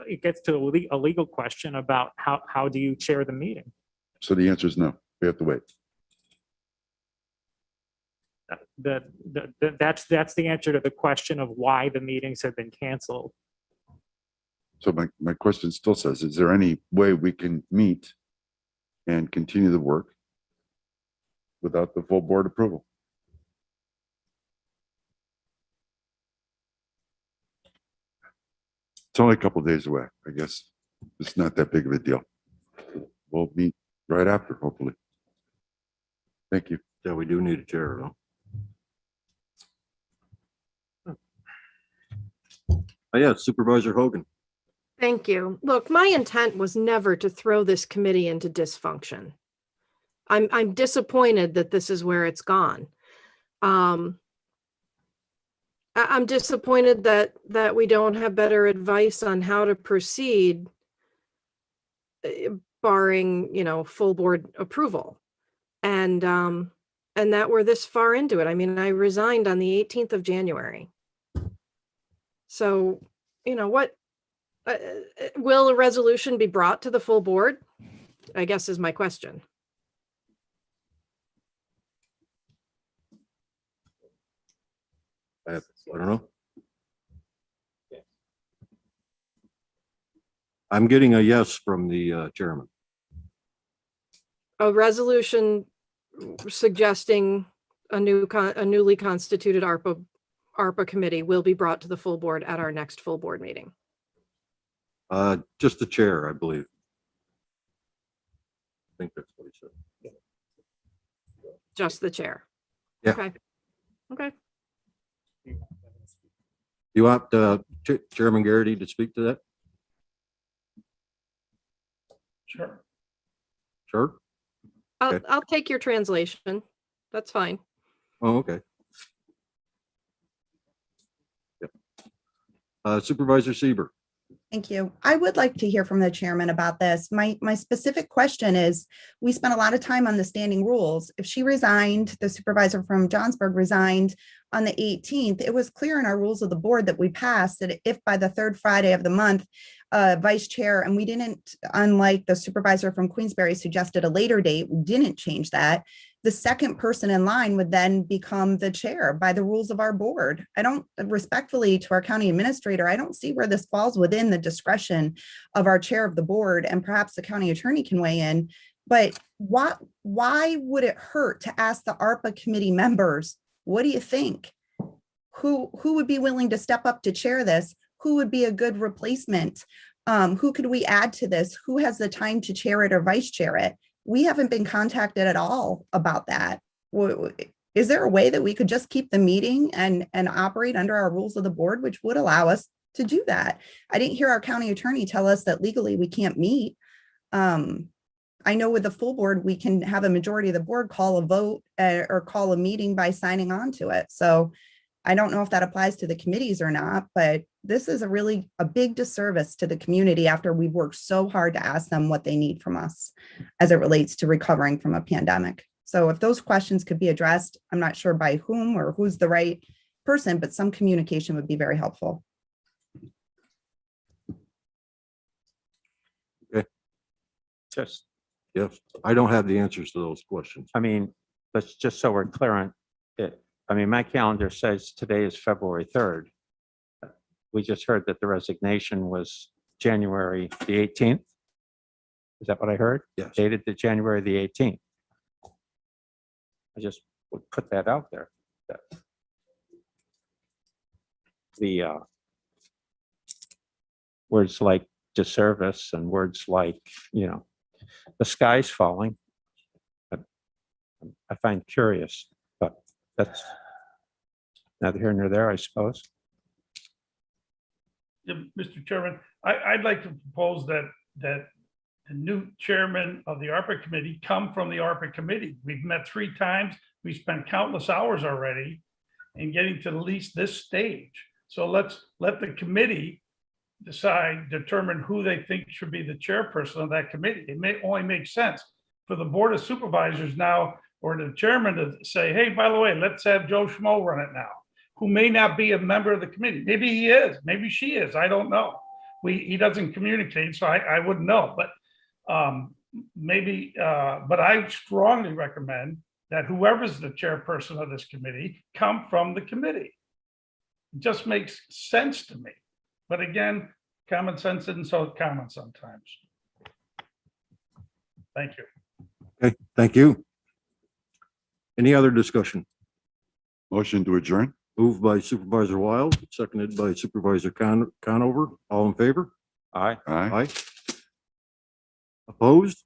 It gets to a legal question about how do you chair the meeting? So the answer is no, we have to wait. That's the answer to the question of why the meetings have been canceled. So my question still says, is there any way we can meet and continue the work without the full board approval? It's only a couple of days away, I guess. It's not that big of a deal. We'll meet right after, hopefully. Thank you. Yeah, we do need a chair, though. Oh, yeah, Supervisor Hogan. Thank you. Look, my intent was never to throw this committee into dysfunction. I'm disappointed that this is where it's gone. I'm disappointed that we don't have better advice on how to proceed, barring, full board approval. And that we're this far into it. I mean, I resigned on the 18th of January. So, what, will a resolution be brought to the full board? I guess is my question. I don't know. I'm getting a yes from the chairman. A resolution suggesting a newly constituted ARPA committee will be brought to the full board at our next full board meeting. Just the chair, I believe. I think that's what he said. Just the chair. Yeah. Okay. Okay. You want Chairman Garrity to speak to that? Sure. Sure. Okay. I'll take your translation. That's fine. Oh, okay. Yep. Supervisor Sieber. Thank you. I would like to hear from the chairman about this. My specific question is, we spent a lot of time on the standing rules. If she resigned, the supervisor from Johnsburg resigned on the 18th, it was clear in our rules of the board that we passed that if by the third Friday of the month, vice chair, and we didn't, unlike the supervisor from Queensbury suggested a later date, we didn't change that. The second person in line would then become the chair by the rules of our board. I don't, respectfully to our county administrator, I don't see where this falls within the discretion of our chair of the board, and perhaps the county attorney can weigh in. But why would it hurt to ask the ARPA committee members, what do you think? Who would be willing to step up to chair this? Who would be a good replacement? Who could we add to this? Who has the time to chair it or vice chair it? We haven't been contacted at all about that. Is there a way that we could just keep the meeting and operate under our rules of the board, which would allow us to do that? I didn't hear our county attorney tell us that legally we can't meet. I know with the full board, we can have a majority of the board call a vote or call a meeting by signing on to it. So I don't know if that applies to the committees or not, but this is a big disservice to the community after we've worked so hard to ask them what they need from us as it relates to recovering from a pandemic. So if those questions could be addressed, I'm not sure by whom or who's the right person, but some communication would be very helpful. Okay. Just, Yes, I don't have the answers to those questions. I mean, let's just so we're clear on it. I mean, my calendar says today is February 3rd. We just heard that the resignation was January the 18th. Is that what I heard? Yes. Dated to January the 18th. I just would put that out there. That the words like disservice and words like, the sky's falling, I find curious, but that's neither here nor there, I suppose. Yeah, Mr. Chairman, I'd like to propose that the new chairman of the ARPA committee come from the ARPA committee. We've met 3 times. We spent countless hours already in getting to at least this stage. So let's let the committee determine who they think should be the chairperson of that committee. It may only make sense for the board of supervisors now, or the chairman to say, hey, by the way, let's have Joe Schmo run it now, who may not be a member of the committee. Maybe he is, maybe she is, I don't know. He doesn't communicate, so I wouldn't know, but but I strongly recommend that whoever's the chairperson of this committee come from the committee. It just makes sense to me. But again, common sense isn't so common sometimes. Thank you. Okay, thank you. Any other discussion? Motion to adjourn? Moved by Supervisor Wild, seconded by Supervisor Conover. All in favor? Aye. Aye. Aye. Opposed?